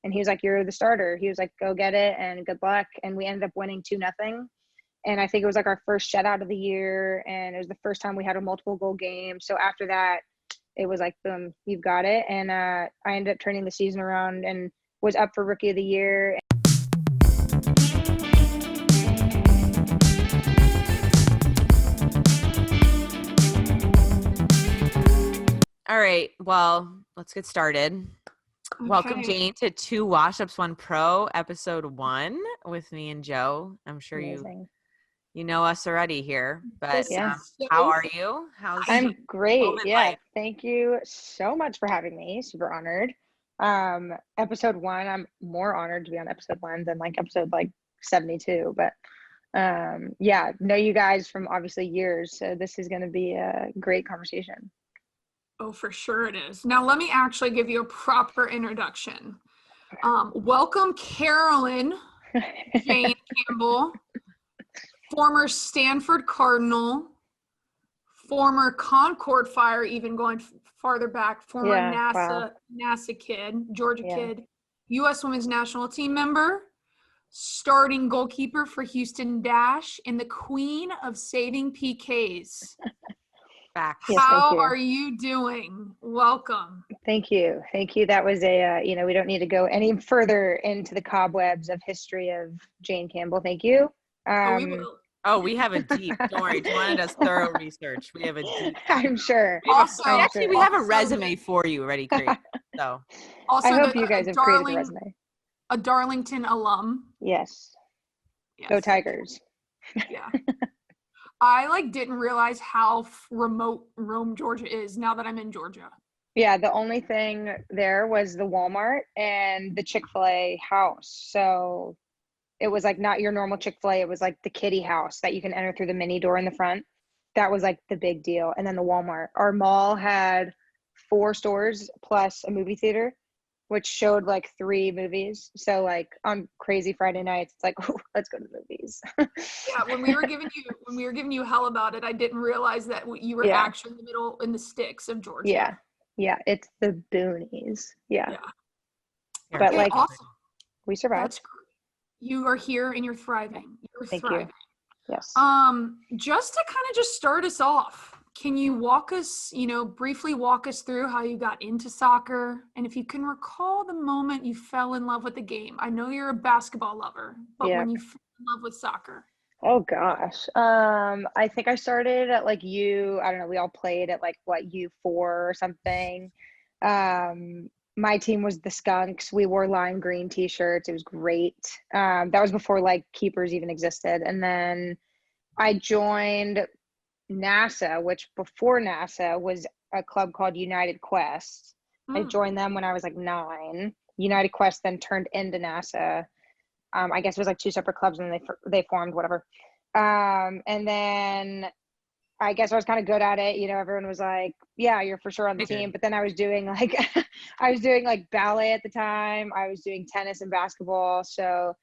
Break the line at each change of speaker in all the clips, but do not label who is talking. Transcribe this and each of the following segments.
And he was like, you're the starter. He was like, go get it and good luck. And we ended up winning 2-0. And I think it was like our first shutout of the year. And it was the first time we had a multiple goal game. So after that, it was like, boom, you've got it. And I ended up turning the season around and was up for Rookie of the Year.
All right, well, let's get started. Okay. Welcome, Jane, to Two Wash-Ups, One Pro, episode 1 with me and Joe. I'm sure you know us already here, but how are you?
I'm great. Yeah, thank you so much for having me. Super honored. Episode 1, I'm more honored to be on episode 1 than like episode 72. But know you guys from obviously years, so this is going to be a great conversation.
Oh, for sure it is. Now, let me actually give you a proper introduction. Welcome, Carolyn Jane Campbell, former Stanford Cardinal, former Concord Fire, even going farther back, former NASA kid, Georgia kid, U.S. Women's National Team member, starting goalkeeper for Houston Dash, and the queen of saving PKs. How are you doing? Welcome.
Thank you. That was we don't need to go any further into the cobwebs of history of Jane Campbell. Thank you.
We will.
Oh, we have a deep, don't worry, Joanna does thorough research. We have a deep.
I'm sure.
We have a resume for you already created. So
also,
I hope you guys have created a resume.
A Darlington alum.
Yes. Go Tigers.
Yeah. I didn't realize how remote Rome, Georgia is now that I'm in Georgia.
Yeah, the only thing there was the Walmart and the Chick-fil-A house. So it was not your normal Chick-fil-A. It was the kiddie house that you can enter through the mini door in the front. That was the big deal. And then the Walmart. Our mall had 4 stores plus a movie theater, which showed 3 movies. So on crazy Friday nights, it's ooh, let's go to the movies.
Yeah, when we were giving you hell about it, I didn't realize that you were actually in the sticks of Georgia.
Yeah, it's the boonies. Yeah. But
awesome.
We survived.
That's great. You are here and you're thriving.
Thank you. Yes.
Just to kind of start us off, can you briefly walk us through how you got into soccer? And if you can recall the moment you fell in love with the game. I know you're a basketball lover, but when you fell in love with soccer.
Oh gosh. I think I started at I don't know, we all played at U4 or something. My team was the Skunks. We wore lime green t-shirts. It was great. That was before keepers even existed. And then I joined NASA, which before NASA was a club called United Quest. I joined them when I was 9. United Quest then turned into NASA. I guess it was 2 separate clubs and they formed, whatever. And then I guess I was kind of good at it. Everyone was yeah, you're for sure on the team. But then I was doing ballet at the time. I was doing tennis and basketball. So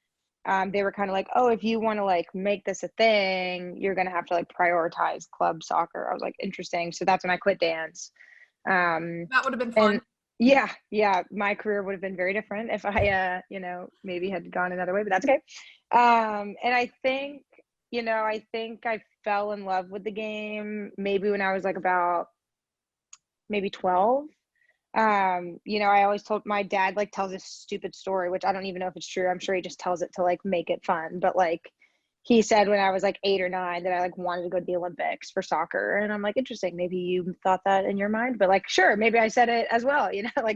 they were kind of oh, if you want to make this a thing, you're going to have to prioritize club soccer. I was interesting. So that's when I quit dance.
That would have been fun.
And yeah. My career would have been very different if I, maybe had gone another way, but that's okay. And I think I fell in love with the game maybe when I was about maybe 12. I always told my dad tells this stupid story, which I don't even know if it's true. I'm sure he just tells it to make it fun. But he said when I was 8 or 9 that I wanted to go to the Olympics for soccer. And I'm interesting. Maybe you thought that in your mind, but sure, maybe I said it as well,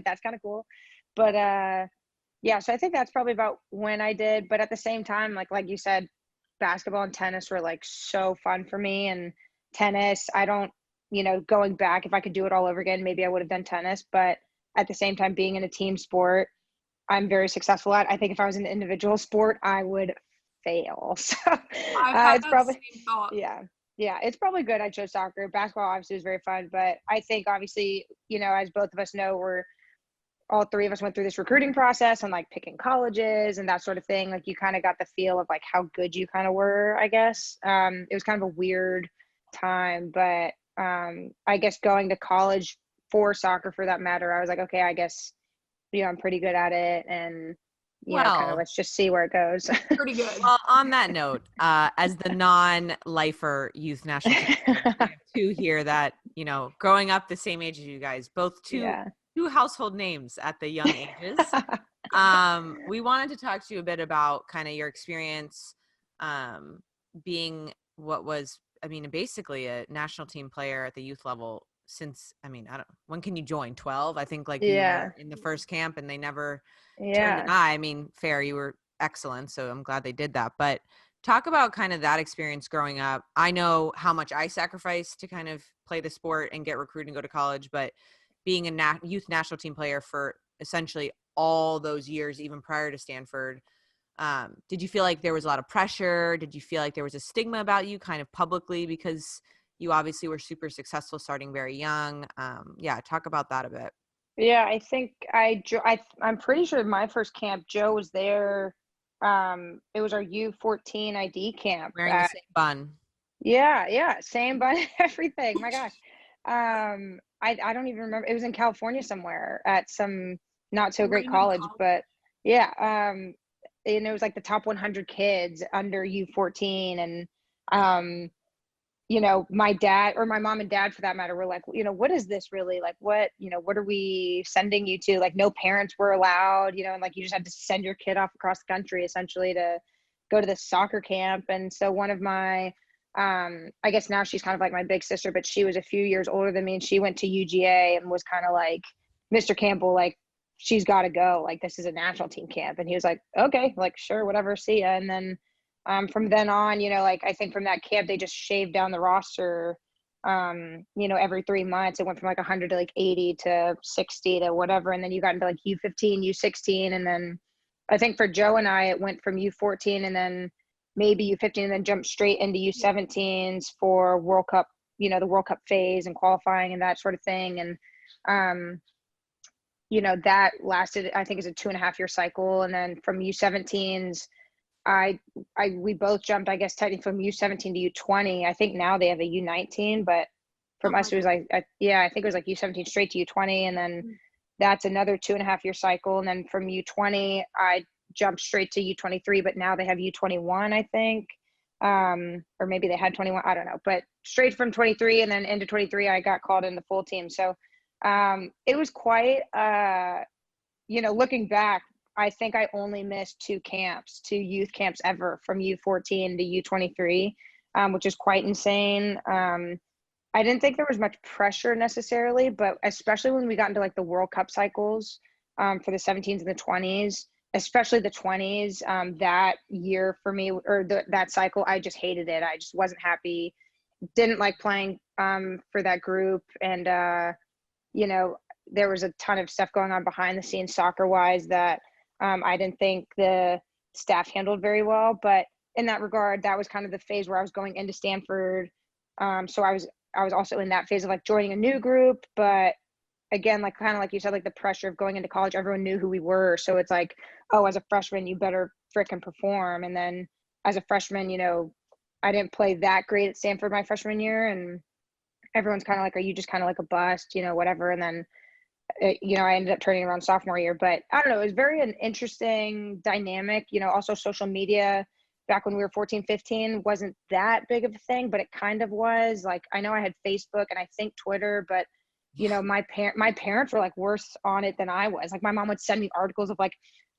that's kind of cool. But so I think that's probably about when I did. But at the same time, like you said, basketball and tennis were so fun for me. And tennis, I don't, going back, if I could do it all over again, maybe I would have done tennis. But at the same time, being in a team sport, I'm very successful at. I think if I was in an individual sport, I would fail. So it's probably
same thought.
Yeah, it's probably good I chose soccer. Basketball obviously was very fun, but I think obviously, as both of us know, all 3 of us went through this recruiting process and picking colleges and that sort of thing. You kind of got the feel of how good you kind of were, I guess. It was kind of a weird time, but I guess going to college for soccer, for that matter, I was okay, I guess I'm pretty good at it, and kind of
Well,
let's just see where it goes.
Pretty good.
Well, on that note, as the non-lifer youth national team, we have two here that, growing up the same age as you guys, both two household names at the young ages. We wanted to talk to you a bit about kind of your experience being what was, basically a national team player at the youth level since, when can you join? 12? I think you were in the first camp and they never turned an eye. Fair, you were excellent. So I'm glad they did that. But talk about kind of that experience growing up. I know how much I sacrificed to kind of play the sport and get recruited and go to college, but being a youth national team player for essentially all those years, even prior to Stanford, did you feel like there was a lot of pressure? Did you feel like there was a stigma about you kind of publicly because you obviously were super successful starting very young? Talk about that a bit.
Yeah, I think I'm pretty sure my first camp, Joe was there. It was our U14 ID camp.
Wearing the same bun.
Yeah, same bun, everything. My gosh. I don't even remember. It was in California somewhere at some not so great college, but yeah. And it was like the top 100 kids under U14, and my dad, or my mom and dad for that matter, were like, what is this really? Like, what are we sending you to? Like, no parents were allowed, and you just had to send your kid off across the country essentially to go to this soccer camp. And so one of my, I guess now she's kind of like my big sister, but she was a few years older than me, and she went to UGA and was kind of like, Mr. Campbell, like, she's got to go. Like, this is a national team camp. And he was like, okay, like, sure, whatever, see ya. And then from then on, I think from that camp, they just shaved down the roster, every 3 months. It went from 100 to 80 to 60 to whatever. And then you got into U15, U16. And then I think for Joe and I, it went from U14 and then maybe U15 and then jumped straight into U17s for World Cup, the World Cup phase and qualifying and that sort of thing. And, that lasted, I think, is a 2.5-year cycle. And then from U17s, we both jumped, I guess, technically from U17 to U20. I think now they have a U19, but from us, it was I think it was U17 straight to U20. And then that's another 2.5-year cycle. And then from U20, I jumped straight to U23, but now they have U21, I think. Or maybe they had 21, I don't know, but straight from 23 and then into 23, I got called in the full team. So it was quite, looking back, I think I only missed 2 youth camps ever from U14 to U23, which is quite insane. I didn't think there was much pressure necessarily, but especially when we got into the World Cup cycles for the 17s and the 20s, especially the 20s, that year for me, or that cycle, I just hated it. I just wasn't happy, didn't like playing for that group. And, there was a ton of stuff going on behind the scenes soccer-wise that I didn't think the staff handled very well. But in that regard, that was kind of the phase where I was going into Stanford. So I was also in that phase of joining a new group. But again, kind of like you said, the pressure of going into college, everyone knew who we were. So it's oh, as a freshman, you better frickin' perform. And then as a freshman, I didn't play that great at Stanford my freshman year. And everyone's kind of are you just kind of a bust, whatever. And then I ended up turning around sophomore year, but I don't know, it was very an interesting dynamic. Also social media back when we were 14, 15 wasn't that big of a thing, but it kind of was. I know I had Facebook and I think Twitter, but my parents were worse on it than I was. My mom would send me articles of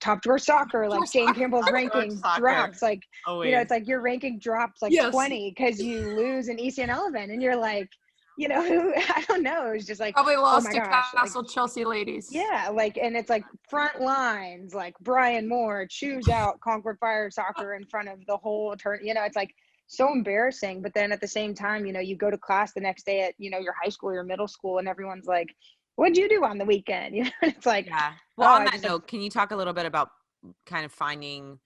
top drawer soccer, Jane Campbell's ranking drops. It's your ranking drops 20 because you lose an ECNL event, and you're I don't know. It was just
probably lost
oh
to
my gosh,
Castle Chelsea ladies.
Yeah, and it's front lines, Brian Moore chews out Concord Fire soccer in front of the whole turn. It's so embarrassing. But then at the same time, you go to class the next day at your high school or your middle school, and everyone's what'd you do on the weekend? It's
yeah. Well, on that note, can you talk a little bit about kind of finding,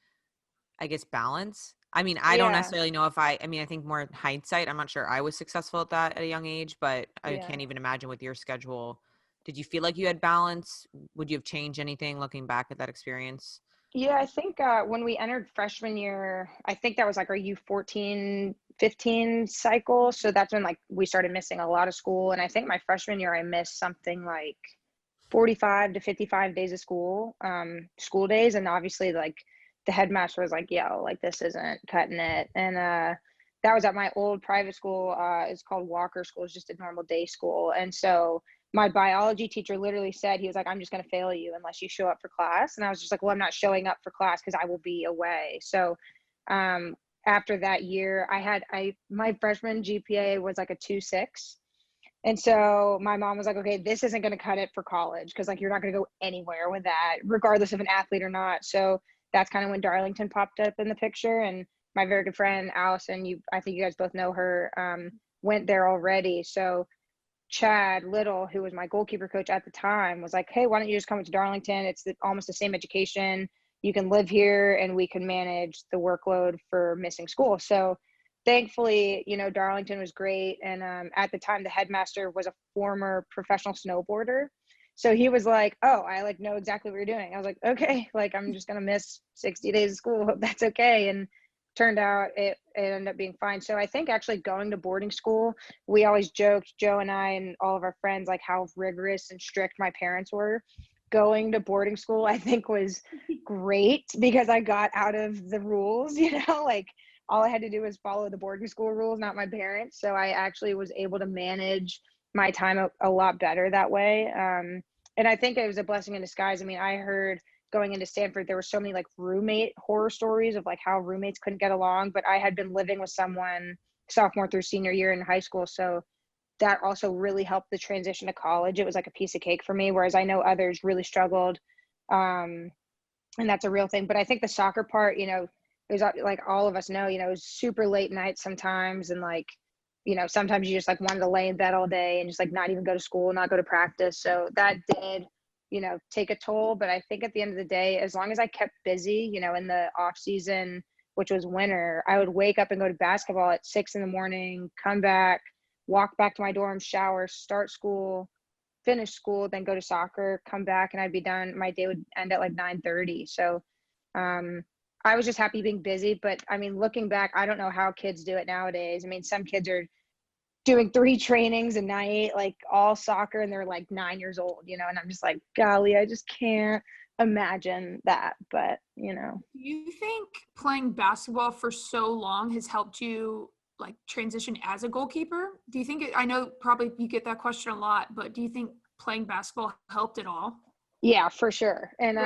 I guess, balance? I don't necessarily know if I think more in hindsight, I'm not sure I was successful at that at a young age, but I can't even imagine with your schedule. Did you feel like you had balance? Would you have changed anything looking back at that experience?
Yeah, I think when we entered freshman year, I think that was our U14, 15 cycle. So that's when we started missing a lot of school. And I think my freshman year, I missed something 45 to 55 days of school days. And obviously like the headmaster was like, yo, like this isn't cutting it. And that was at my old private school. It's called Walker School. It's just a normal day school. And so my biology teacher literally said, he was like, I'm just going to fail you unless you show up for class. And I was just like, well, I'm not showing up for class because I will be away. So after that year, my freshman GPA was like a 2.6. And so my mom was like, okay, this isn't going to cut it for college because like you're not going to go anywhere with that, regardless of an athlete or not. So that's kind of when Darlington popped up in the picture. And my very good friend Allison, I think you guys both know her, went there already. So Chad Little, who was my goalkeeper coach at the time, was like, hey, why don't you just come to Darlington? It's almost the same education. You can live here and we can manage the workload for missing school. So thankfully, you know, Darlington was great. And at the time, the headmaster was a former professional snowboarder. So he was like, oh, I like know exactly what you're doing. I was like, okay, like I'm just going to miss 60 days of school. Hope that's okay. And turned out it ended up being fine. So I think actually going to boarding school, we always joked, Joe and I and all of our friends, like how rigorous and strict my parents were. Going to boarding school, I think was great because I got out of the rules, you know, like all I had to do was follow the boarding school rules, not my parents. So I actually was able to manage my time a lot better that way. And I think it was a blessing in disguise. I mean, I heard going into Stanford, there were so many like roommate horror stories of like how roommates couldn't get along, but I had been living with someone sophomore through senior year in high school. So that also really helped the transition to college. It was like a piece of cake for me, whereas I know others really struggled. And that's a real thing. But I think the soccer part, you know, it was like all of us know, you know, it was super late nights sometimes. And like, you know, sometimes you just like wanted to lay in bed all day and just like not even go to school, not go to practice. So that did, you know, take a toll. But I think at the end of the day, as long as I kept busy, you know, in the off season, which was winter, I would wake up and go to basketball at 6 a.m, come back, walk back to my dorm, shower, start school, finish school, then go to soccer, come back, and I'd be done. My day would end at like 9:30. So I was just happy being busy. But I mean, looking back, I don't know how kids do it nowadays. I mean, some kids are doing 3 trainings a night, like all soccer, and they're like 9 years old, you know, and I'm just like, golly, I just can't imagine that. But, you know.
Do you think playing basketball for so long has helped you like transition as a goalkeeper? Do you think I know probably you get that question a lot, but do you think playing basketball helped at all?
Yeah, for sure. And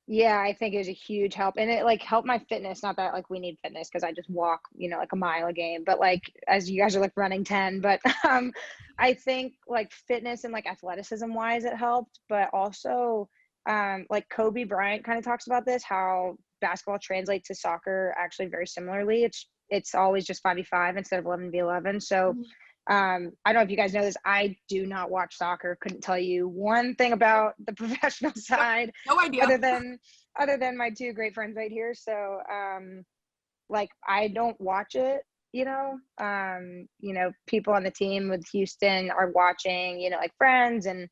yeah, I think it was a huge help, and it like helped my fitness. Not that like we need fitness because I just walk, you know, like a mile a game, but like as you guys are like running 10, but I think like fitness and like athleticism wise it helped, but also like Kobe Bryant kind of talks about this, how basketball translates to soccer actually very similarly. It's always just 5v5 instead of 11v11. So I don't know if you guys know this. I do not watch soccer. Couldn't tell you one thing about the professional side.
No idea.
Other than my 2 great friends right here. So like I don't watch it, you know. You know, people on the team with Houston are watching, you know, like friends, and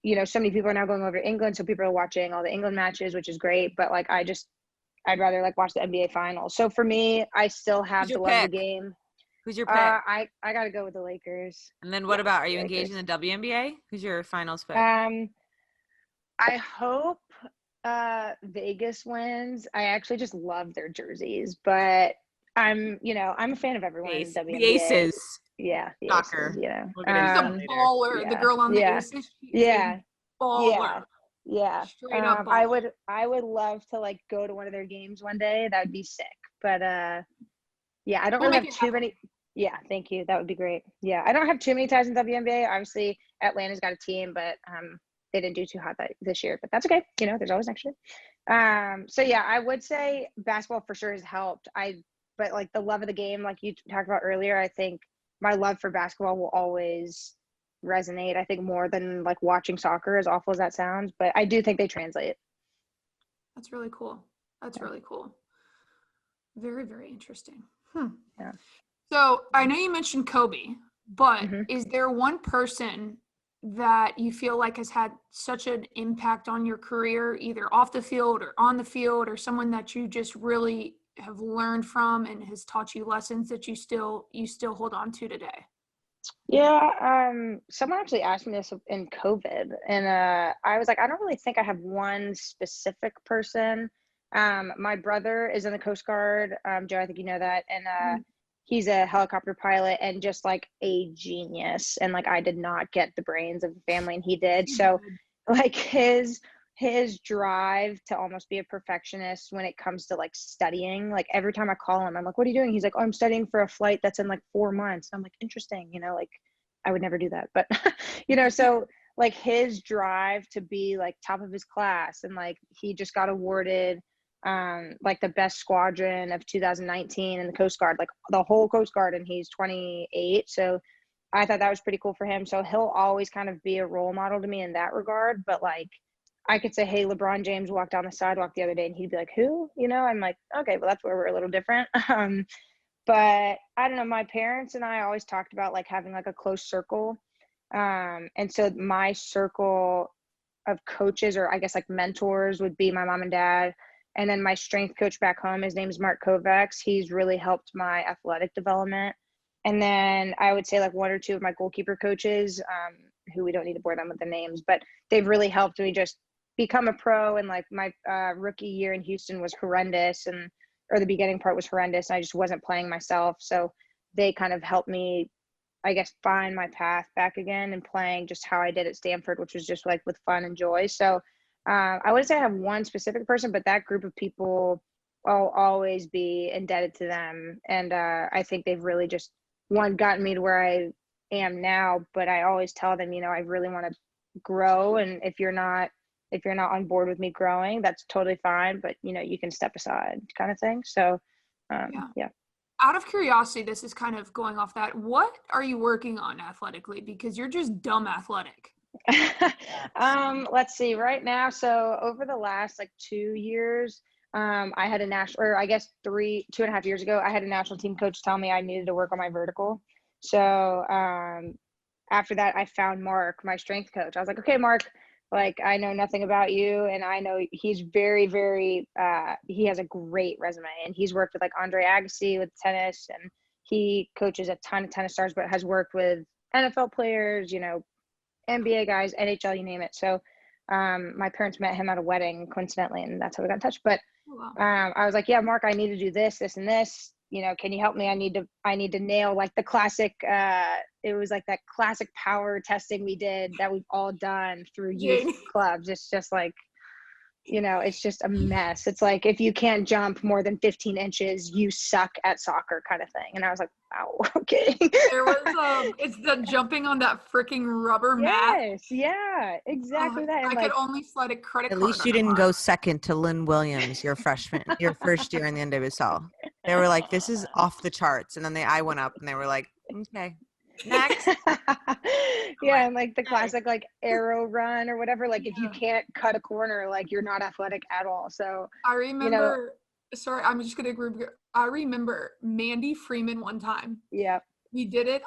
you know, so many people are now going over to England, so people are watching all the England matches, which is great. But like I'd rather like watch the NBA finals. So for me, I still have to love the game.
Who's your pick?
I got to go with the Lakers.
And then what about, are you engaged in the WNBA? Who's your finals pick?
I hope Vegas wins. I actually just love their jerseys, but I'm a fan of everyone in the WNBA.
The Aces.
Yeah, the
Soccer.
Aces, you know.
She's a baller. Yeah. The girl on the Aces.
Yeah.
Baller.
Yeah.
Straight up baller.
I would love to like go to one of their games one day. That would be sick. But yeah, I don't really have too many. Yeah, thank you. That would be great. Yeah, I don't have too many ties in WNBA. Obviously, Atlanta's got a team, but they didn't do too hot this year. But that's okay. You know, there's always next year. So yeah, I would say basketball for sure has helped. But like the love of the game, like you talked about earlier, I think my love for basketball will always resonate. I think more than like watching soccer, as awful as that sounds. But I do think they translate.
That's really cool. Really cool. Very, very interesting.
Yeah.
So I know you mentioned Kobe, but is there one person that you feel like has had such an impact on your career, either off the field or on the field, or someone that you just really have learned from and has taught you lessons that you still hold on to today?
Yeah, someone actually asked me this in COVID, and I was like, I don't really think I have one specific person. My brother is in the Coast Guard, Joe, I think you know that, and he's a helicopter pilot and just like a genius. And like I did not get the brains of the family, and he did. So like his drive to almost be a perfectionist when it comes to like studying, like every time I call him, I'm like, what are you doing? He's like, oh, I'm studying for a flight that's in like 4 months. I'm like, interesting, like I would never do that, but so like his drive to be like top of his class, and like he just got awarded like the best squadron of 2019 in the Coast Guard, like the whole Coast Guard, and he's 28. So I thought that was pretty cool for him. So he'll always kind of be a role model to me in that regard. But like I could say, hey, LeBron James walked down the sidewalk the other day, and he'd be like, who? I'm like, okay, well, that's where we're a little different. But I don't know, my parents and I always talked about like having like a close circle. And so my circle of coaches, or I guess like mentors, would be my mom and dad. And then my strength coach back home, his name is Mark Kovacs. He's really helped my athletic development. And then I would say like one or two of my goalkeeper coaches, who we don't need to bore them with the names, but they've really helped me just become a pro. And like my rookie year in Houston was horrendous, or the beginning part was horrendous, and I just wasn't playing myself. So they kind of helped me, I guess, find my path back again and playing just how I did at Stanford, which was just like with fun and joy. So I wouldn't say I have one specific person, but that group of people, I'll always be indebted to them. And I think they've really just, one, gotten me to where I am now, but I always tell them, I really want to grow. And if you're not on board with me growing, that's totally fine, but you can step aside, kind of thing. So yeah.
Out of curiosity, this is kind of going off that. What are you working on athletically? Because you're just dumb athletic.
Let's see right now. So over the last like 2 years, I had a national, or I guess 2.5 years ago, I had a national team coach tell me I needed to work on my vertical. So after that, I found Mark, my strength coach. I was like, okay, Mark, like I know nothing about you, and I know he's very, very he has a great resume, and he's worked with like Andre Agassi with tennis, and he coaches a ton of tennis stars, but has worked with NFL players, NBA guys, NHL, you name it. So my parents met him at a wedding coincidentally, and that's how we got in touch. But I was like, yeah, Mark, I need to do this and this. Can you help me? I need to nail like the classic. It was like that classic power testing we did that we've all done through youth clubs. It's just like, it's just a mess. It's like, if you can't jump more than 15 inches, you suck at soccer kind of thing. And I was like, wow, okay.
There was, it's the jumping on that freaking rubber mat.
Yes, yeah, exactly that. And
I could only slide a credit card.
At least you didn't go second to Lynn Williams, your first year in the NWSL. They were like, this is off the charts. And then I went up and they were like, okay, next.
Yeah, and like the classic like arrow run or whatever, like if you can't cut a corner, like you're not athletic at all. So
I remember, sorry, I'm just gonna group. I remember Mandy Freeman one time.
Yeah.
We did it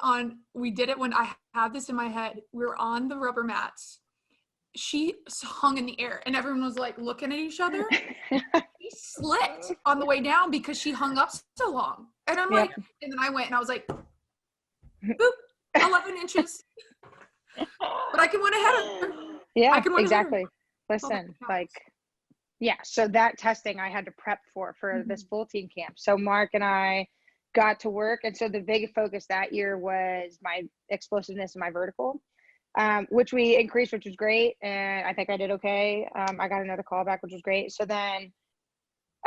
when I had this in my head. We were on the rubber mats. She hung in the air and everyone was like looking at each other. She slipped on the way down because she hung up so long. And I'm like, and then I went and I was like, boop, 11 inches. But I can win ahead of her.
Yeah, exactly. Listen, like, yeah, so that testing I had to prep for this full team camp. So Mark and I got to work. And so the big focus that year was my explosiveness and my vertical, which we increased, which was great. And I think I did okay. I got another call back, which was great. So then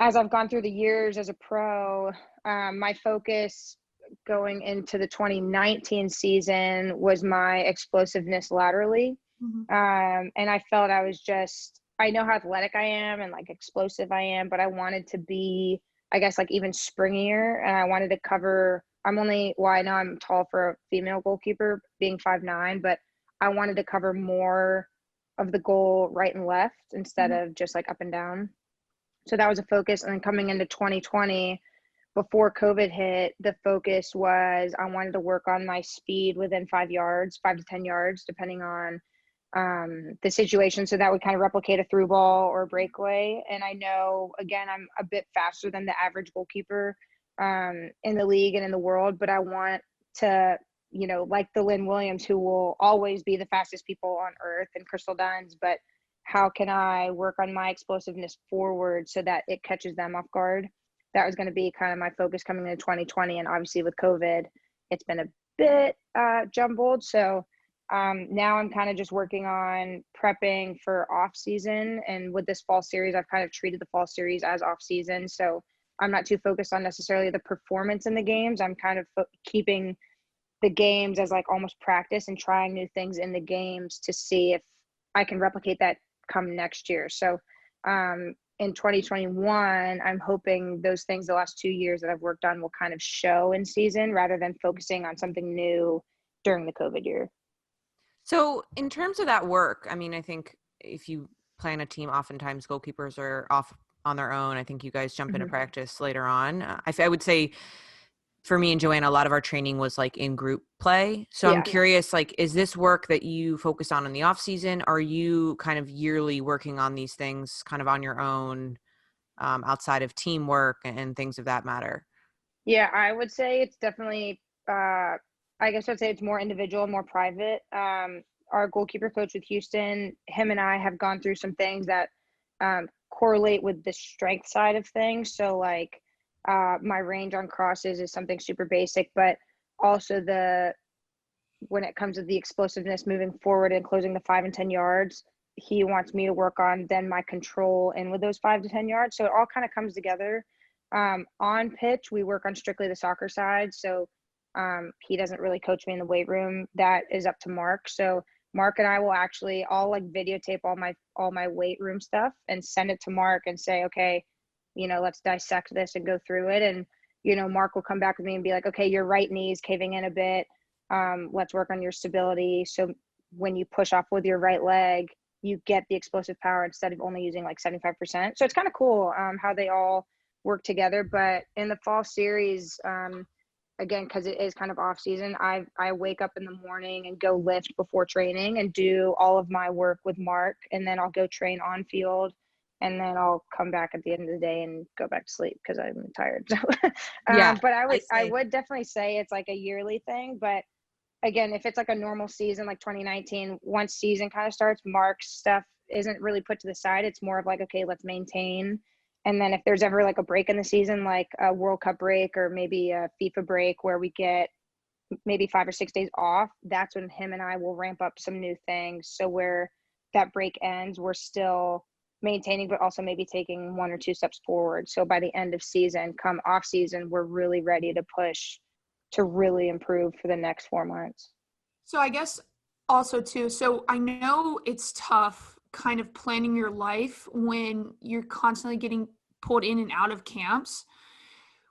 as I've gone through the years as a pro, my focus going into the 2019 season was my explosiveness laterally. And I felt I know how athletic I am and like explosive I am, but I wanted to be, I guess, like even springier. And I wanted to cover, I know I'm tall for a female goalkeeper being 5'9", but I wanted to cover more of the goal right and left instead of just like up and down. So that was a focus. And then coming into 2020, before COVID hit, the focus was I wanted to work on my speed within 5 to 10 yards, depending on the situation. So that would kind of replicate a through ball or a breakaway. And I know, again, I'm a bit faster than the average goalkeeper in the league and in the world, but I want to, like the Lynn Williams, who will always be the fastest people on earth, and Crystal Duns, but how can I work on my explosiveness forward so that it catches them off guard? That was going to be kind of my focus coming into 2020. And obviously with COVID, it's been a bit jumbled. So now I'm kind of just working on prepping for off season. And with this fall series, I've kind of treated the fall series as off season. So I'm not too focused on necessarily the performance in the games. I'm kind of keeping the games as like almost practice and trying new things in the games to see if I can replicate that come next year. So in 2021, I'm hoping those things the last 2 years that I've worked on will kind of show in season rather than focusing on something new during the COVID year.
So in terms of that work, I mean, I think if you plan a team, oftentimes goalkeepers are off on their own. I think you guys jump into practice later on. I would say for me and Joanna, a lot of our training was like in group play. So I'm curious, like, is this work that you focus on in the off season? Are you kind of yearly working on these things kind of on your own, outside of teamwork and things of that matter?
Yeah, I would say it's definitely, I guess I'd say it's more individual, more private. Our goalkeeper coach with Houston, him and I have gone through some things that correlate with the strength side of things. So like, my range on crosses is something super basic, but also when it comes to the explosiveness moving forward and closing the 5 and 10 yards, he wants me to work on then my control in with those 5 to 10 yards. So it all kind of comes together. On pitch, we work on strictly the soccer side. So he doesn't really coach me in the weight room. That is up to Mark. So Mark and I will I'll like videotape all my weight room stuff and send it to Mark and say, okay, let's dissect this and go through it. And, Mark will come back with me and be like, okay, your right knee's caving in a bit. Let's work on your stability. So when you push off with your right leg, you get the explosive power instead of only using like 75%. So it's kind of cool how they all work together. But in the fall series, again, because it is kind of off season, I wake up in the morning and go lift before training and do all of my work with Mark. And then I'll go train on field. And then I'll come back at the end of the day and go back to sleep because I'm tired. So, but I would definitely say it's like a yearly thing. But again, if it's like a normal season, like 2019, once season kind of starts, Mark's stuff isn't really put to the side. It's more of like, okay, let's maintain. And then if there's ever like a break in the season, like a World Cup break or maybe a FIFA break where we get maybe 5 or 6 days off, that's when him and I will ramp up some new things. So where that break ends, we're still maintaining, but also maybe taking 1 or 2 steps forward. So by the end of season, come off season, we're really ready to push to really improve for the next 4 months.
So I guess also too, so I know it's tough kind of planning your life when you're constantly getting pulled in and out of camps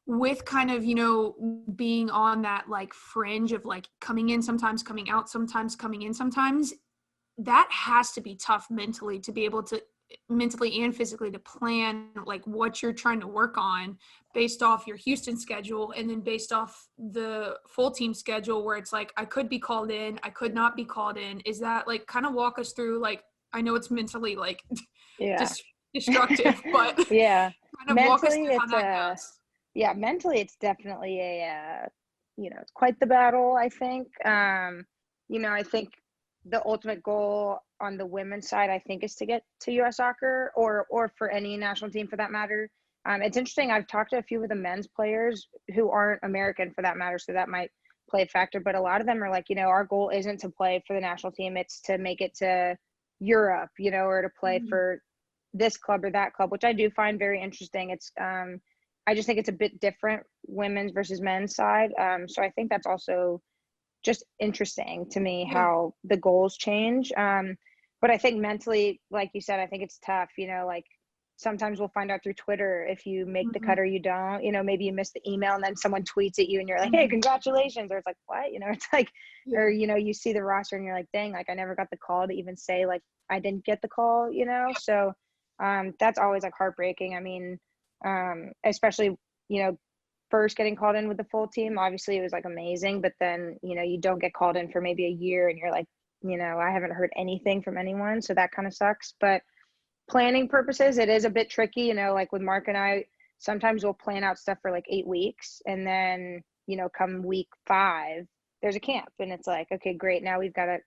with kind of, being on that like fringe of like coming in sometimes, coming out sometimes, coming in sometimes. That has to be tough mentally to be able to mentally and physically to plan like what you're trying to work on based off your Houston schedule and then based off the full team schedule where it's like I could be called in, I could not be called in. Is that like kind of walk us through, like I know it's mentally like destructive, but
kind
of
mentally,
walk us through how that goes.
Mentally it's definitely it's quite the battle, I think. I think the ultimate goal on the women's side, I think, is to get to U.S. soccer or for any national team for that matter. It's interesting. I've talked to a few of the men's players who aren't American for that matter, so that might play a factor. But a lot of them are like, our goal isn't to play for the national team. It's to make it to Europe, or to play for this club or that club, which I do find very interesting. It's I just think it's a bit different, women's versus men's side. So I think that's also just interesting to me how the goals change. But I think mentally, like you said, I think it's tough, like sometimes we'll find out through Twitter if you make the cut or you don't, maybe you miss the email and then someone tweets at you and you're like, hey, congratulations. Or it's like, what? It's like, or, you see the roster and you're like, dang, like I never got the call to even say like, I didn't get the call, So that's always like heartbreaking. I mean, especially, first getting called in with the full team, obviously it was like amazing, but then, you don't get called in for maybe a year and you're like, I haven't heard anything from anyone. So that kind of sucks. But planning purposes, it is a bit tricky, like with Mark and I, sometimes we'll plan out stuff for like 8 weeks. And then, come week 5, there's a camp, and it's like, okay, great. Now we've got to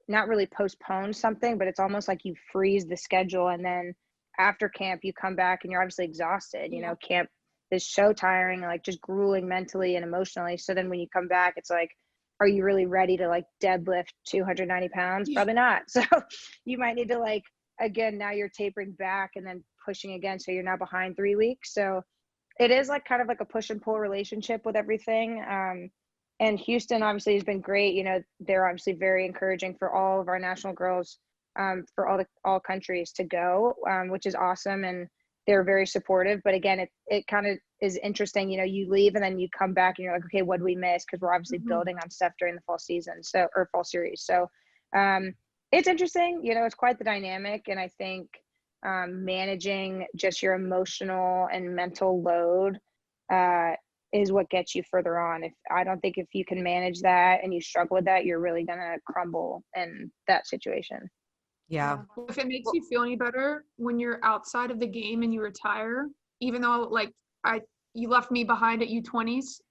not really postpone something, but it's almost like you freeze the schedule. And then after camp, you come back and you're obviously exhausted. You know, camp is so tiring, like just grueling mentally and emotionally. So then when you come back, it's like, are you really ready to like deadlift 290 pounds? Probably not. So you might need to like, again, now you're tapering back and then pushing again. So you're now behind 3 weeks. So it is like kind of like a push and pull relationship with everything. And Houston obviously has been great. You know, they're obviously very encouraging for all of our national girls, for all countries to go, which is awesome. And they're very supportive. But again, it kind of is interesting. You know, you leave and then you come back and you're like, okay, what did we miss? Because we're obviously building on stuff during the fall season, or fall series. So it's interesting. You know, it's quite the dynamic. And I think managing just your emotional and mental load is what gets you further on. I don't think if you can manage that and you struggle with that, you're really gonna crumble in that situation.
Yeah.
If it makes you feel any better, when you're outside of the game and you retire, even though like you left me behind at U20s,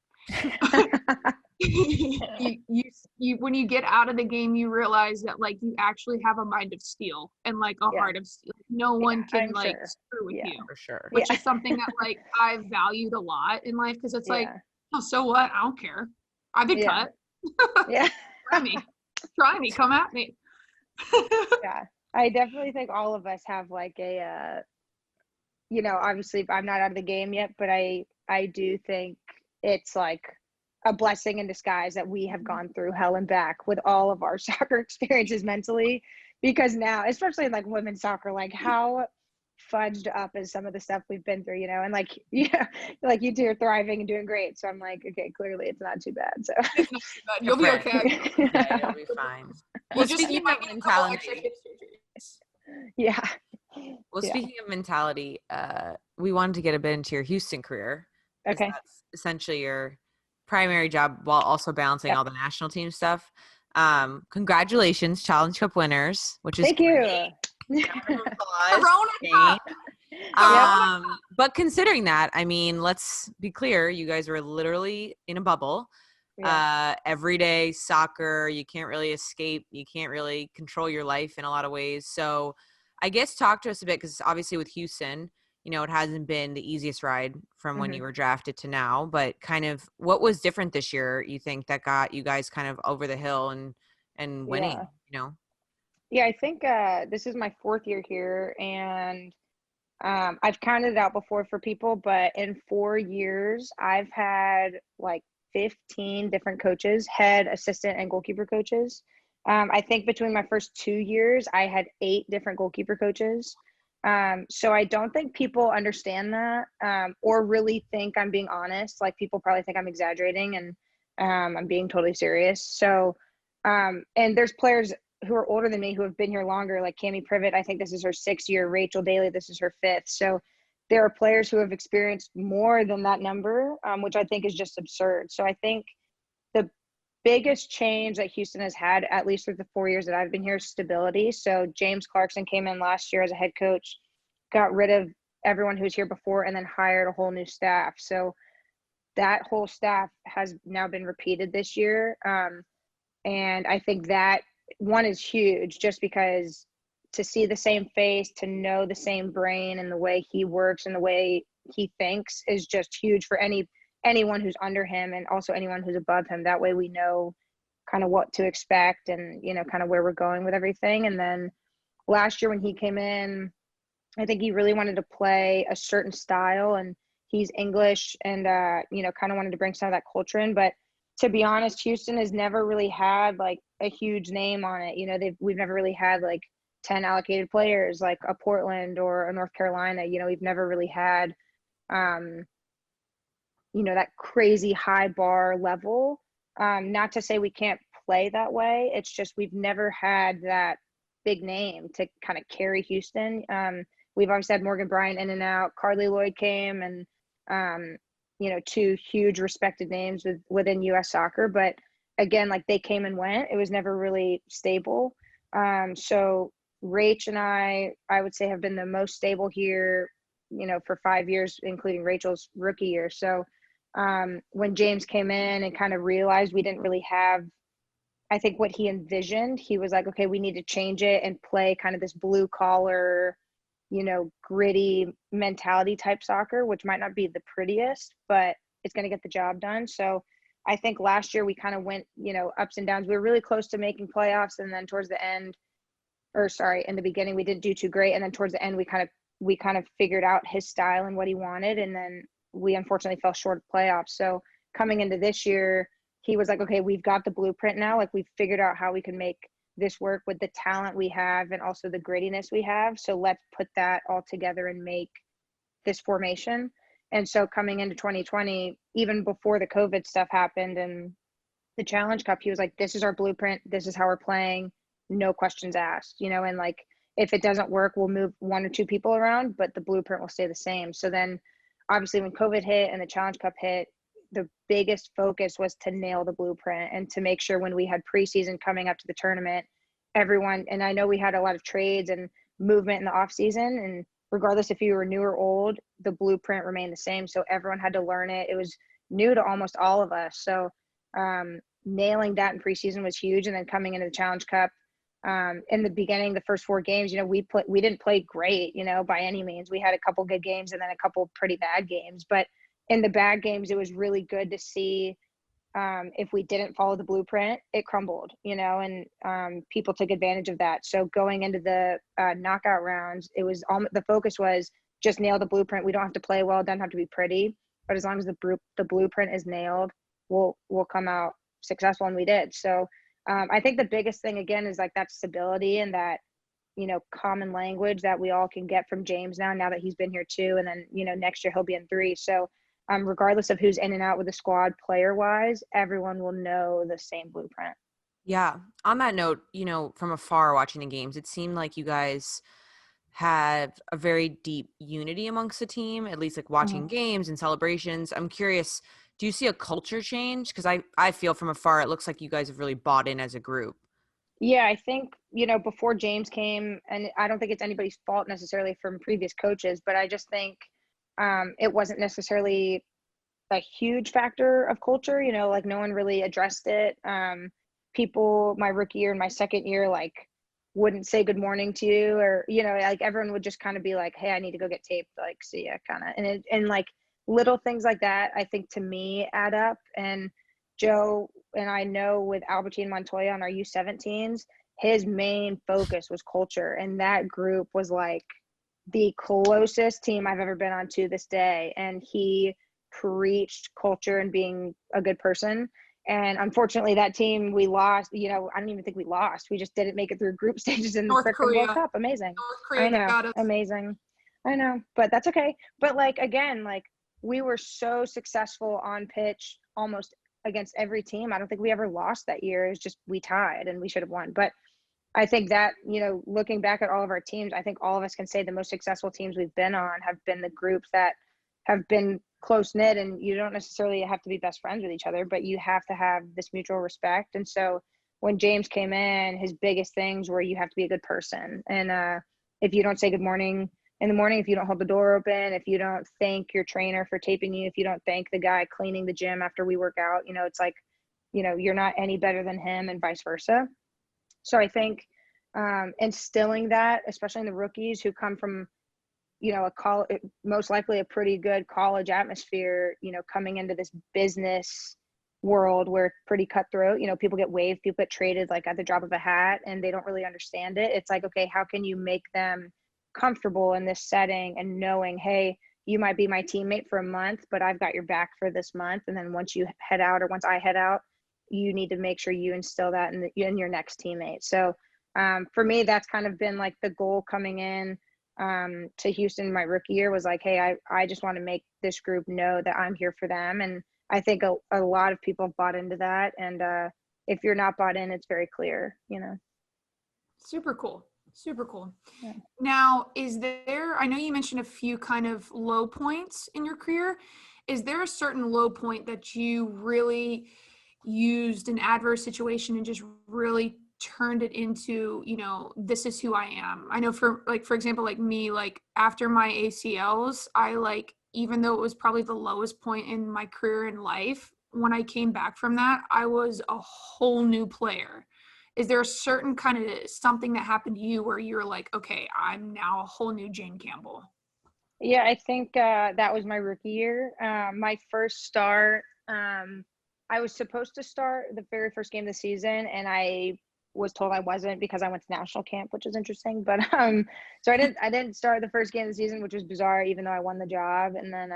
you when you get out of the game, you realize that like you actually have a mind of steel and like a heart of steel. No one can like screw with you,
for sure.
Which is something that like I've valued a lot in life, because it's like, oh, so what? I don't care. I've been cut. Try me, come at me.
Yeah, I definitely think all of us have like a you know, obviously I'm not out of the game yet, but I do think it's like a blessing in disguise that we have gone through hell and back with all of our soccer experiences mentally, because now, especially in like women's soccer, like how fudged up is some of the stuff we've been through, you know, and like, like you two are thriving and doing great. So I'm like, okay, clearly it's not too bad. So
it's not too bad. You'll be okay.
Yeah, you'll be fine. Well, speaking of mentality,
yeah.
Well, speaking of mentality, we wanted to get a bit into your Houston career.
Okay.
That's essentially your primary job while also balancing all the national team stuff. Congratulations, Challenge Cup winners, which is
Thank
great.
you.
But considering that, I mean, let's be clear, you guys were literally in a bubble. Everyday soccer, you can't really escape, you can't really control your life in a lot of ways. So I guess talk to us a bit, because obviously with Houston, you know, it hasn't been the easiest ride from when you were drafted to now, but kind of what was different this year, you think, that got you guys kind of over the hill and winning, you know?
Yeah, I think this is my 4th year here, and I've counted it out before for people, but in 4 years, I've had like 15 different coaches, head, assistant, and goalkeeper coaches. I think between my first 2 years, I had 8 different goalkeeper coaches. So I don't think people understand that, or really think I'm being honest. Like, people probably think I'm exaggerating, and I'm being totally serious. So, and there's players who are older than me who have been here longer, like Cami Privet. I think this is her 6th year. Rachel Daly, this is her 5th. So there are players who have experienced more than that number, which I think is just absurd. So I think the biggest change that Houston has had, at least for the 4 years that I've been here, is stability. So James Clarkson came in last year as a head coach, got rid of everyone who was here before, and then hired a whole new staff. So that whole staff has now been repeated this year. And I think that one is huge, just because to see the same face, to know the same brain and the way he works and the way he thinks is just huge for anyone who's under him, and also anyone who's above him. That way we know kind of what to expect and, you know, kind of where we're going with everything. And then last year when he came in, I think he really wanted to play a certain style, and he's English, and, you know, kind of wanted to bring some of that culture in. But to be honest, Houston has never really had like a huge name on it. You know, we've never really had like 10 allocated players like a Portland or a North Carolina. You know, we've never really had, you know, that crazy high bar level. Not to say we can't play that way. It's just we've never had that big name to kind of carry Houston. We've obviously had Morgan Bryant in and out. Carly Lloyd came, and, you know, 2 huge respected names within U.S. soccer. But again, like, they came and went. It was never really stable. So Rach and I would say, have been the most stable here, you know, for 5 years, including Rachel's rookie year. So when James came in and kind of realized we didn't really have, I think what he envisioned, he was like, okay, we need to change it and play kind of this blue collar, gritty mentality type soccer, which might not be the prettiest, but it's going to get the job done. So I think last year we kind of went, ups and downs. We were really close to making playoffs. And then towards the end, in the beginning, we didn't do too great. And then towards the end, we kind of figured out his style and what he wanted. And then we unfortunately fell short of playoffs. So coming into this year, he was like, okay, we've got the blueprint now. Like, we've figured out how we can make this work with the talent we have and also the grittiness we have. So let's put that all together and make this formation. And so coming into 2020, even before the COVID stuff happened and the Challenge Cup, he was like, this is our blueprint. This is how we're playing. No questions asked, and like, if it doesn't work, we'll move one or two people around, but the blueprint will stay the same. So then obviously when COVID hit and the Challenge Cup hit, the biggest focus was to nail the blueprint and to make sure when we had preseason coming up to the tournament, everyone, and I know we had a lot of trades and movement in the off season, and regardless if you were new or old, the blueprint remained the same. So everyone had to learn it. It was new to almost all of us. So nailing that in preseason was huge. And then coming into the Challenge Cup, in the beginning, the first 4 games, we didn't play great, by any means. We had a couple good games and then a couple pretty bad games. But in the bad games, it was really good to see if we didn't follow the blueprint, it crumbled, and people took advantage of that. So going into the knockout rounds, it was the focus was just nail the blueprint. We don't have to play well, it doesn't have to be pretty, but as long as the blueprint is nailed, we'll come out successful, and we did. So I think the biggest thing again is like that stability and that common language that we all can get from James now that he's been here 2, and then next year he'll be in 3. So regardless of who's in and out with the squad player wise, everyone will know the same blueprint.
Yeah. On that note, from afar watching the games, it seemed like you guys had a very deep unity amongst the team, at least like watching games and celebrations. I'm curious, do you see a culture change? Because I feel from afar, it looks like you guys have really bought in as a group.
Yeah, I think, before James came, and I don't think it's anybody's fault necessarily from previous coaches, but I just think it wasn't necessarily a huge factor of culture, like no one really addressed it. People my rookie year and my second year, like wouldn't say good morning to you, or, like everyone would just kind of be like, hey, I need to go get taped, like, see ya, kind of. And like little things like that, I think to me add up. And Joe and I know with Albertine Montoya on our U17s, his main focus was culture. And that group was like the closest team I've ever been on to this day. And he preached culture and being a good person. And unfortunately that team, we lost, I don't even think we lost. We just didn't make it through group stages in the frickin' World Cup. Amazing.
North Korea got us.
Amazing. I know, but that's okay. But like, again, like we were so successful on pitch almost against every team. I don't think we ever lost that year. It was just, we tied and we should have won. But I think that, looking back at all of our teams, I think all of us can say the most successful teams we've been on have been the groups that have been close knit, and you don't necessarily have to be best friends with each other, but you have to have this mutual respect. And so when James came in, his biggest things were you have to be a good person. And if you don't say good morning in the morning, if you don't hold the door open, if you don't thank your trainer for taping you, if you don't thank the guy cleaning the gym after we work out, it's like, you're not any better than him, and vice versa. So I think instilling that, especially in the rookies who come from, most likely a pretty good college atmosphere, coming into this business world where it's pretty cutthroat, people get waived, people get traded like at the drop of a hat, and they don't really understand it. It's like, okay, how can you make them comfortable in this setting and knowing, hey, you might be my teammate for a month, but I've got your back for this month. And then once you head out, or once I head out, you need to make sure you instill that in your next teammate. So for me, that's kind of been like the goal coming in to Houston my rookie year, was like, hey, I just want to make this group know that I'm here for them. And I think a lot of people have bought into that. And if you're not bought in, it's very clear,
Super cool. Super cool.
Yeah.
Now, I know you mentioned a few kind of low points in your career. Is there a certain low point that you really used an adverse situation and just really turned it into, this is who I am? I know for example, like me, like after my ACLs, I like even though it was probably the lowest point in my career and life, when I came back from that, I was a whole new player. Is there a certain kind of something that happened to you where you're like, okay, I'm now a whole new Jane Campbell?
Yeah, I think that was my rookie year. My first start, I was supposed to start the very first game of the season, and I was told I wasn't because I went to national camp, which is interesting. But so I didn't start the first game of the season, which was bizarre, even though I won the job. And then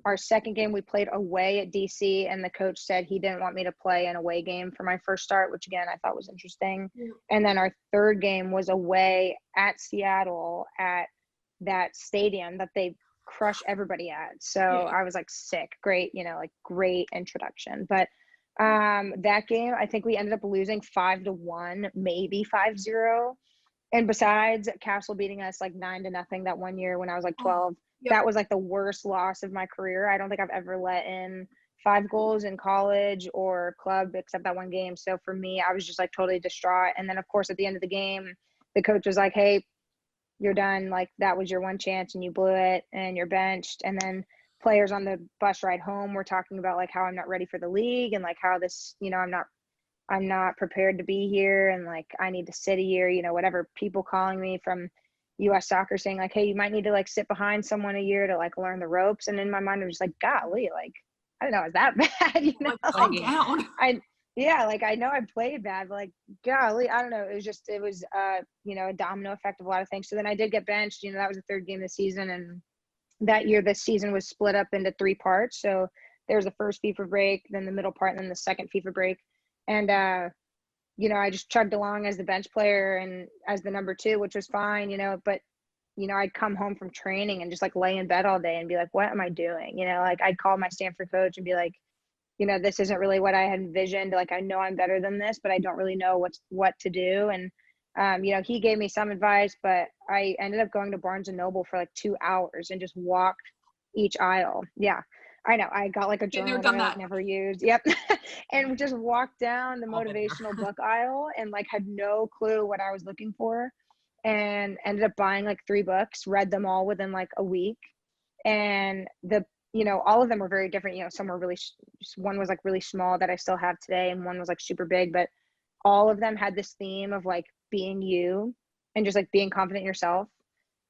our second game we played away at DC, and the coach said he didn't want me to play an away game for my first start, which again I thought was interesting.
Yeah.
And then our third game was away at Seattle at that stadium that they crush everybody at. So I was like, sick, great, like great introduction. But that game, I think we ended up losing 5-1, maybe 5-0. And besides Castle beating us like 9-0 that one year when I was like 12, that was like the worst loss of my career. I don't think I've ever let in 5 goals in college or club except that one game. So for me, I was just like totally distraught. And then of course at the end of the game, the coach was like, hey, you're done. Like that was your one chance and you blew it and you're benched. And then players on the bus ride home were talking about like how I'm not ready for the league and like how this, I'm not prepared to be here and like I need to sit a year, whatever. People calling me from US Soccer saying like, hey, you might need to like sit behind someone a year to like learn the ropes. And in my mind, I was just like, golly, like, I don't know, is that bad?
Calm down.
Like I know I played bad, but like, golly, I don't know. It was a domino effect of a lot of things. So then I did get benched, that was the third game of the season. And that year, the season was split up into 3 parts. So there was the first FIFA break, then the middle part, and then the second FIFA break. And, I just chugged along as the bench player and as the number 2, which was fine, but, I'd come home from training and just like lay in bed all day and be like, what am I doing? Like I'd call my Stanford coach and be like, this isn't really what I had envisioned. Like, I know I'm better than this, but I don't really know what to do. And, he gave me some advice, but I ended up going to Barnes and Noble for like 2 hours and just walked each aisle. Yeah, I know. I got like a journal that I like never used. Yep. And just walked down the motivational book aisle and like had no clue what I was looking for, and ended up buying like 3 books, read them all within like a week. And all of them were very different. Some were really, one was like really small that I still have today, and one was like super big, but all of them had this theme of like being you and just like being confident in yourself.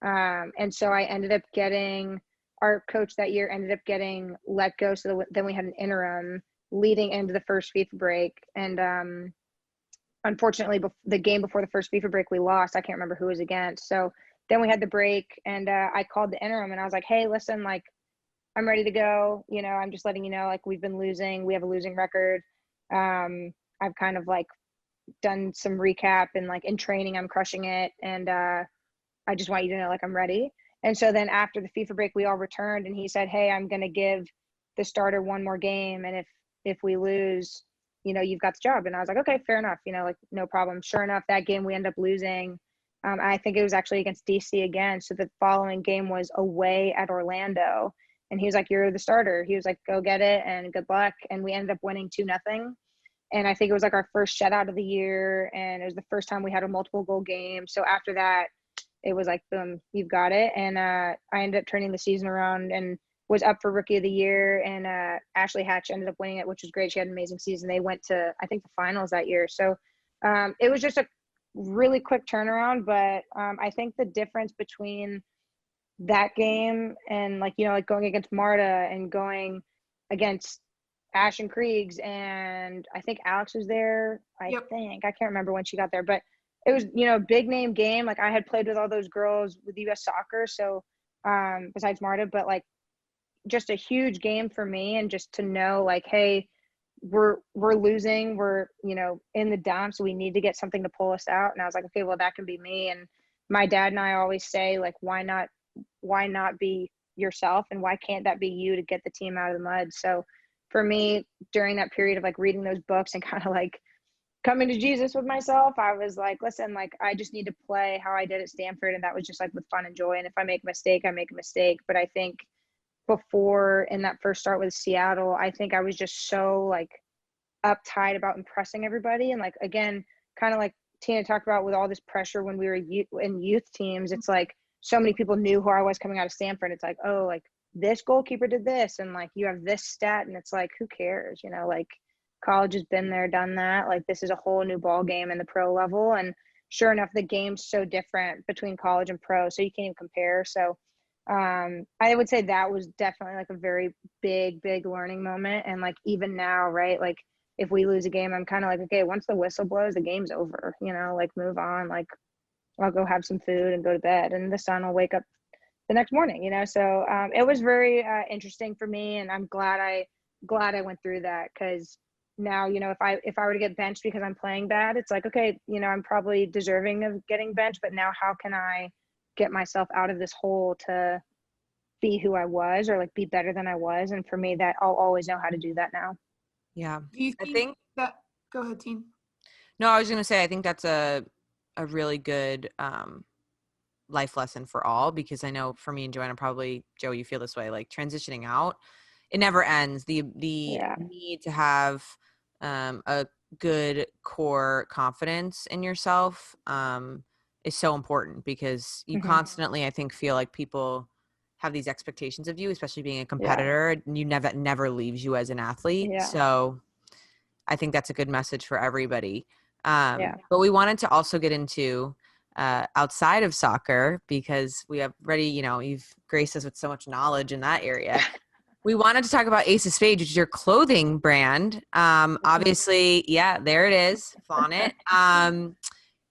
And so I ended up getting, our coach that year ended up getting let go. So then we had an interim leading into the first FIFA break. And unfortunately, the game before the first FIFA break, we lost. I can't remember who it was against. So then we had the break, and I called the interim and I was like, hey, listen, like, I'm ready to go. I'm just letting you know, like, we've been losing. We have a losing record. I've kind of like done some recap and like in training, I'm crushing it. And I just want you to know, like, I'm ready. And so then after the FIFA break, we all returned and he said, hey, I'm going to give the starter 1 more game. And if we lose, you've got the job. And I was like, okay, fair enough. Like, no problem. Sure enough, that game we ended up losing. I think it was actually against DC again. So the following game was away at Orlando. And he was like, you're the starter. He was like, go get it and good luck. And we ended up winning 2-0. And I think it was like our first shutout of the year. And it was the first time we had a multiple goal game. So after that, it was like, boom, you've got it. And I ended up turning the season around and was up for rookie of the year. And Ashley Hatch ended up winning it, which was great. She had an amazing season. They went to, I think, the finals that year. So it was just a really quick turnaround. But I think the difference between that game and like going against Marta and going against Ash and Kriegs, and I think Alex was there. I can't remember when she got there, but it was a big name game. Like, I had played with all those girls with US Soccer, so besides Marta, but like just a huge game for me. And just to know like, hey, we're losing, we're in the dumps, so we need to get something to pull us out. And I was like, okay, well, that can be me. And my dad and I always say, like, why not be yourself, and why can't that be you to get the team out of the mud? So for me, during that period of like reading those books and kind of like coming to Jesus with myself, I was like, listen, like, I just need to play how I did at Stanford. And that was just like with fun and joy. And if I make a mistake, I make a mistake. But I think before, in that first start with Seattle, I think I was just so like uptight about impressing everybody. And like, again, kind of like Tina talked about, with all this pressure when we were in youth teams, it's like so many people knew who I was coming out of Stanford. It's like, oh, like, this goalkeeper did this, and like you have this stat, and it's like, who cares, you know, like college has been there, done that. Like this is a whole new ball game in the pro level. And sure enough, the game's so different between college and pro, so you can't even compare. So I would say that was definitely like a very big learning moment. And like even now, right, like if we lose a game, I'm kind of like, okay, once the whistle blows, the game's over, you know, like move on, like I'll go have some food and go to bed, and the sun will wake up the next morning, you know. So it was very interesting for me, and I'm glad I went through that, because now, you know, if I were to get benched because I'm playing bad, it's like, okay, you know, I'm probably deserving of getting benched, but now how can I get myself out of this hole to be who I was, or like be better than I was? And for me, that I'll always know how to do that now.
Yeah.
Do you think that, go ahead, Teen.
No, I was going to say, I think that's a really good life lesson for all, because I know for me and Joanna, probably Joe, you feel this way, like transitioning out, it never ends. The need to have a good core confidence in yourself is so important, because you constantly, I think, feel like people have these expectations of you, especially being a competitor, and you never leaves you as an athlete. So I think that's a good message for everybody. But we wanted to also get into outside of soccer, because we have already, you know, you've graced us with so much knowledge in that area. We wanted to talk about Ace of Spades, which is your clothing brand. Obviously, there it is, flaunt it.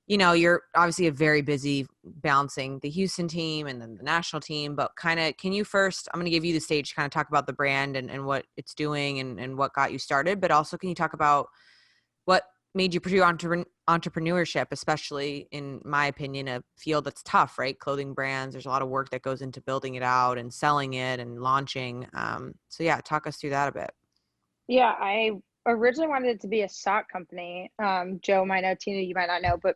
You know, you're obviously a very busy balancing the Houston team and then the national team, but kind of, can you first, I'm going to give you the stage to kind of talk about the brand and what it's doing and what got you started, but also can you talk about what made you pursue entrepreneurship, especially, in my opinion, a field that's tough, right? Clothing brands, there's a lot of work that goes into building it out and selling it and launching. So yeah, talk us through that a bit.
Yeah, I originally wanted it to be a sock company. Joe might know, Tina, you might not know, but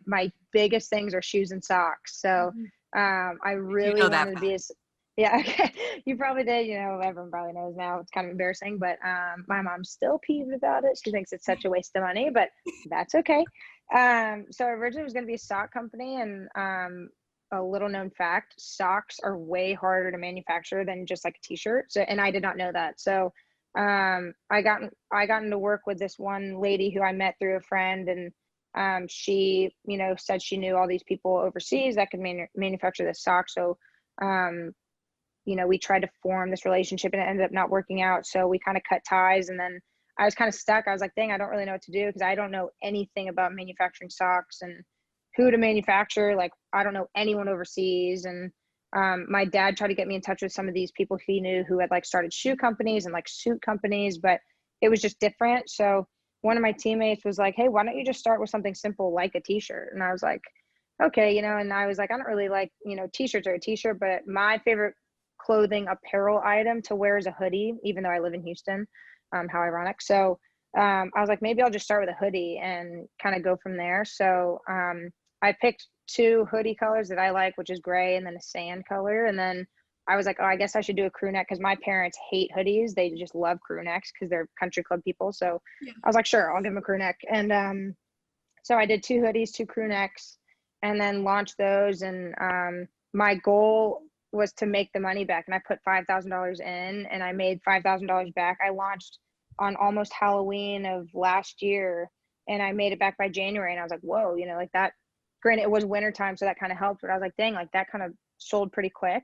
my biggest things are shoes and socks. So I really wanted to be okay. You probably did, you know, everyone probably knows now. It's kind of embarrassing, but my mom's still peeved about it. She thinks it's such a waste of money, but that's okay. So originally it was going to be a sock company, and a little known fact, socks are way harder to manufacture than just like a t-shirt. So, and I did not know that. So I got into work with this one lady who I met through a friend, and she, you know, said she knew all these people overseas that could manufacture this sock. So you know, we tried to form this relationship, and it ended up not working out. So we kind of cut ties, and then I was kind of stuck. I was like, dang, I don't really know what to do, because I don't know anything about manufacturing socks and who to manufacture. Like, I don't know anyone overseas. And my dad tried to get me in touch with some of these people he knew who had like started shoe companies and like suit companies, but it was just different. So one of my teammates was like, hey, why don't you just start with something simple like a t-shirt? And I was like, okay, you know, and I was like, I don't really like, you know, t-shirts or a t-shirt, but my favorite clothing apparel item to wear is a hoodie, even though I live in Houston. How ironic. So I was like, maybe I'll just start with a hoodie and kind of go from there. So I picked two hoodie colors that I like, which is gray and then a sand color. And then I was like, oh, I guess I should do a crew neck, because my parents hate hoodies. They just love crew necks because they're country club people. So I was like, sure, I'll give them a crew neck. And so I did two hoodies, two crew necks, and then launched those. And my goal was to make the money back. And I put $5,000 in, and I made $5,000 back. I launched on almost Halloween of last year, and I made it back by January. And I was like, whoa, you know, like that. Granted, it was wintertime, so that kind of helped, but I was like, dang, like that kind of sold pretty quick.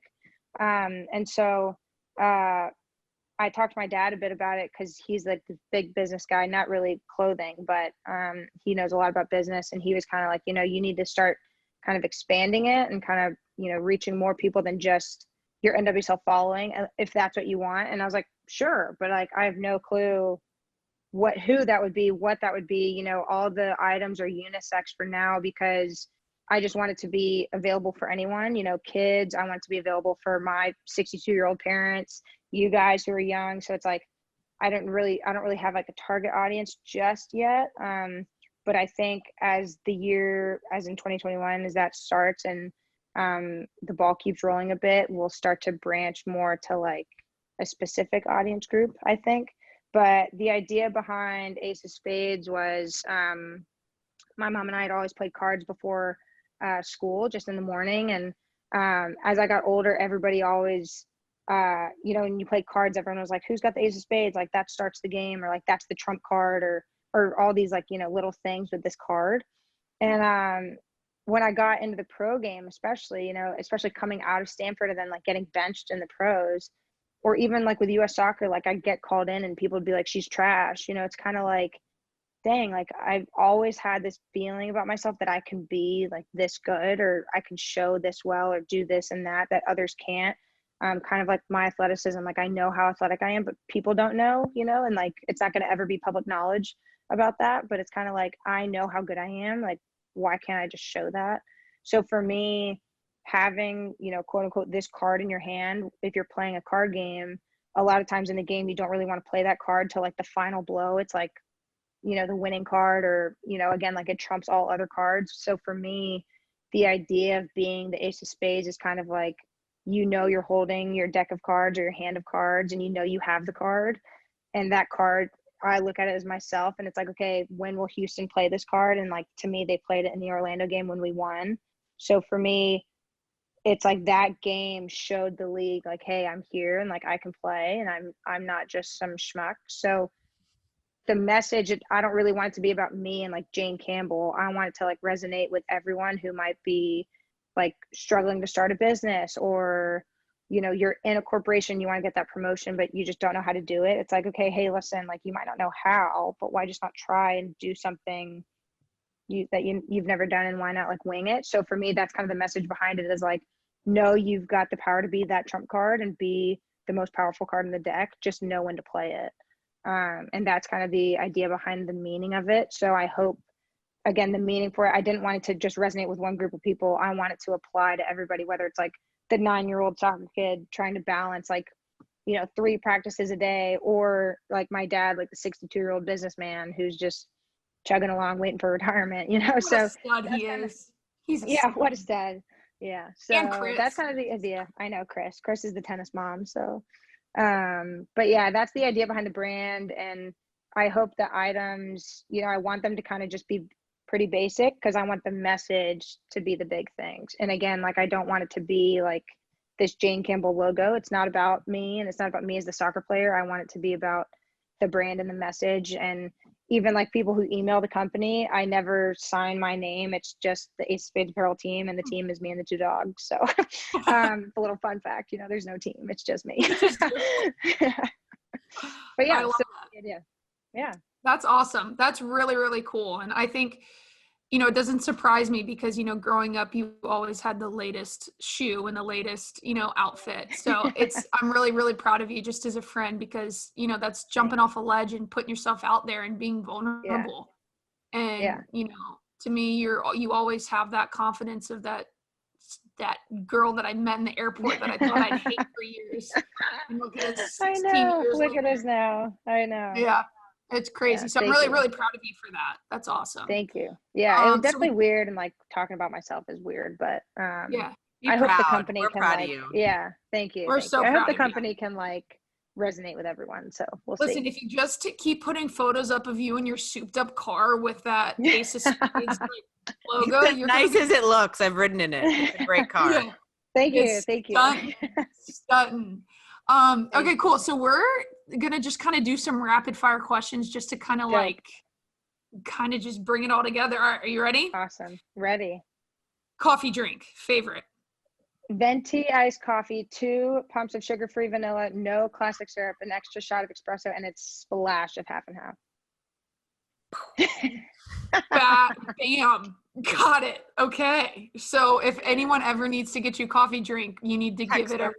And so I talked to my dad a bit about it, because he's like the big business guy, not really clothing, but he knows a lot about business. And he was kind of like, you know, you need to start kind of expanding it and kind of, you know, reaching more people than just your NWSL following, if that's what you want. And I was like, sure, but like I have no clue who that would be, what that would be. You know, all the items are unisex for now, because I just want it to be available for anyone, you know, kids. I want it to be available for my 62-year-old parents, you guys who are young. So it's like, I don't really have like a target audience just yet. But I think as the year, as in 2021, as that starts and the ball keeps rolling a bit, we'll start to branch more to like a specific audience group, I think. But the idea behind Ace of Spades was my mom and I had always played cards before school, just in the morning. And as I got older, everybody always you know, when you play cards, everyone was like, who's got the ace of spades? Like that starts the game, or like that's the trump card, or all these like, you know, little things with this card. And when I got into the pro game, especially, you know, especially coming out of Stanford and then like getting benched in the pros, or even like with US soccer, like I'd get called in and people would be like, she's trash. You know, it's kind of like, dang, like I've always had this feeling about myself that I can be like this good, or I can show this well, or do this and that others can't. Kind of like my athleticism, like I know how athletic I am, but people don't know, you know, and like it's not going to ever be public knowledge about that. But it's kind of like, I know how good I am. Like, why can't I just show that? So for me, having, you know, quote unquote, this card in your hand, if you're playing a card game, a lot of times in the game, you don't really want to play that card till like the final blow. It's like, you know, the winning card, or, you know, again, like it trumps all other cards. So for me, the idea of being the ace of spades is kind of like, you know, you're holding your deck of cards or your hand of cards, and you know you have the card, and that card, I look at it as myself, and it's like, okay, when will Houston play this card? And like, to me, they played it in the Orlando game when we won. So for me, it's like that game showed the league like, hey, I'm here, and like I can play, and I'm not just some schmuck. So the message, I don't really want it to be about me and like Jane Campbell. I want it to like resonate with everyone who might be like struggling to start a business, or, you know, you're in a corporation, you want to get that promotion, but you just don't know how to do it. It's like, okay, hey, listen, like you might not know how, but why just not try and do something you've never done, and why not like wing it? So for me, that's kind of the message behind it, is like, no, you've got the power to be that trump card and be the most powerful card in the deck. Just know when to play it. And that's kind of the idea behind the meaning of it. So I hope, again, the meaning for it, I didn't want it to just resonate with one group of people. I want it to apply to everybody, whether it's like the 9-year-old soccer kid trying to balance like, you know, 3 practices a day, or like my dad, like the 62-year-old businessman who's just chugging along waiting for retirement, you know.
What
so
a stud he is. He's a
yeah,
stud.
what a stud. Yeah. So
And Chris.
that's kind of the idea. I know Chris is the tennis mom. So but yeah, that's the idea behind the brand. And I hope the items, you know, I want them to kind of just be pretty basic, because I want the message to be the big things. And again, like I don't want it to be like this Jane Campbell logo. It's not about me, and it's not about me as the soccer player. I want it to be about the brand and the message. And even like people who email the company, I never sign my name. It's just the Ace of Spades apparel team, and the team is me and the 2 dogs. So a little fun fact, you know, there's no team. It's just me. But yeah, so yeah.
That's awesome. That's really, really cool. And I think, you know, it doesn't surprise me because, you know, growing up, you always had the latest shoe and the latest, you know, outfit. So I'm really, really proud of you just as a friend, because, you know, that's jumping off a ledge and putting yourself out there and being vulnerable. Yeah. And, you know, to me, you always have that confidence of that girl that I met in the airport that I thought I'd hate for years. And look at us,
I know. Look
later.
at us now. I know.
Yeah. It's crazy. So I'm really, really proud of you for that. That's awesome.
Thank you. Yeah, it was definitely weird, and like talking about myself is weird, but
yeah.
I hope the company
We're
can
proud
like,
of you.
yeah, thank you.
We're so proud.
I hope the company can like resonate with everyone. So we'll see.
Listen, if you just keep putting photos up of you in your souped up car with that Ace of Spades logo,
you're nice as it looks. I've ridden in it. It's a great car.
Yeah.
Thank you. Thank you.
Stunning. Okay, cool. So we're gonna just kind of do some rapid fire questions just to kind of just bring it all together. Are you ready?
Awesome. Ready.
Coffee drink, favorite?
Venti iced coffee, 2 pumps of sugar-free vanilla, no classic syrup, an extra shot of espresso, and it's splash of half and half.
Bam. Got it. Okay. So if anyone ever needs to get you a coffee drink, you need to give it a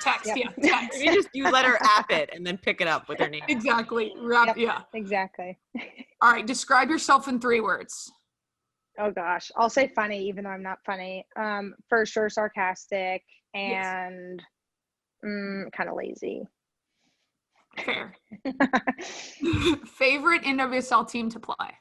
text.
Yep.
Yeah. Text.
You let her app it and then pick it up with her name.
Exactly. Yeah.
Exactly.
All right. Describe yourself in 3 words.
Oh gosh. I'll say funny, even though I'm not funny. For sure sarcastic and kind of lazy.
Fair. Favorite NWSL team to play?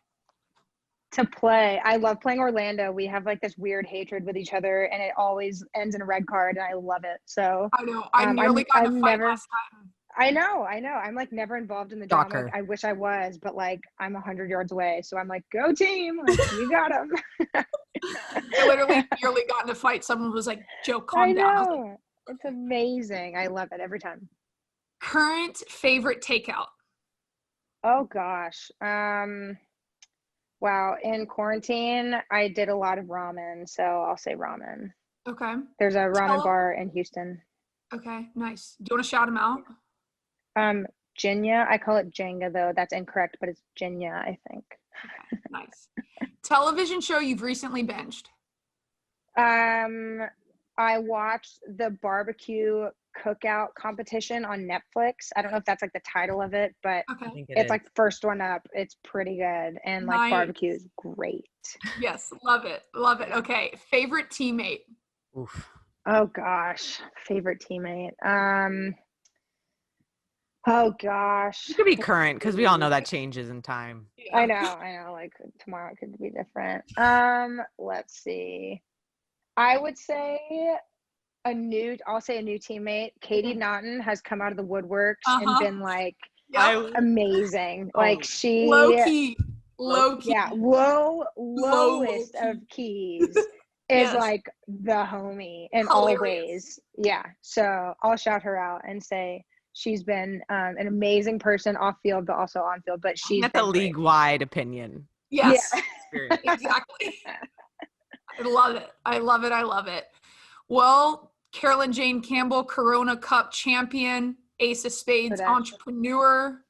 I love playing Orlando. We have like this weird hatred with each other, and it always ends in a red card, and I love it. So
I know. I nearly got in a fight last time.
I know. I'm like never involved in the drama. Like, I wish I was, but like I'm 100 yards away. So I'm like, go team. Like, you got them.
I literally nearly got in a fight. Someone was like, Joe, calm down.
It's amazing. I love it every time.
Current favorite takeout?
Oh gosh. Wow. In quarantine, I did a lot of ramen, so I'll say ramen.
Okay.
There's a ramen bar in Houston.
Okay, nice. Do you want to shout them out?
Jinya. I call it Jenga though. That's incorrect, but it's Jinya, I think.
Okay, nice. Television show you've recently binged?
I watched the barbecue cookout competition on Netflix. I don't know if that's like the title of it, but it's like first one up. It's pretty good. And like barbecue is great.
Yes, love it. Love it. Okay. Favorite teammate?
Oof.
Oh gosh. Favorite teammate. Oh gosh.
It could be current because we all know that changes in time.
Yeah. I know. Like tomorrow it could be different. Let's see. I would say I'll say a new teammate. Katie Naughton has come out of the woodworks and been like amazing. Like she
low key.
Yeah, lowest of keys is like the homie in all ways. Yeah. So I'll shout her out and say she's been an amazing person off field, but also on field. But she's
a league wide opinion.
Yes. Yeah. Exactly. I love it. I love it. I love it. Well, Carolyn Jane Campbell, Corona Cup champion, Ace of Spades entrepreneur.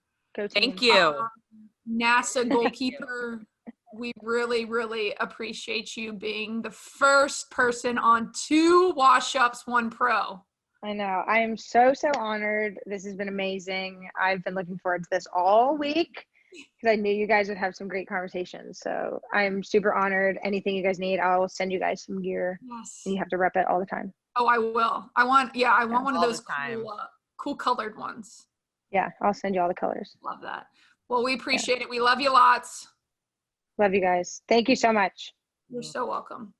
Thank you.
NASA goalkeeper. We really, really appreciate you being the first person on 2 Wash-Ups, 1 Pro.
I know. I am so honored. This has been amazing. I've been looking forward to this all week because I knew you guys would have some great conversations. So I'm super honored. Anything you guys need, I'll send you guys some gear.
Yes.
And you have to rep it all the time.
Oh, I will. I want one of those cool colored ones.
Yeah, I'll send you all the colors.
Love that. Well, we appreciate it. We love you lots.
Love you guys. Thank you so much.
You're so welcome.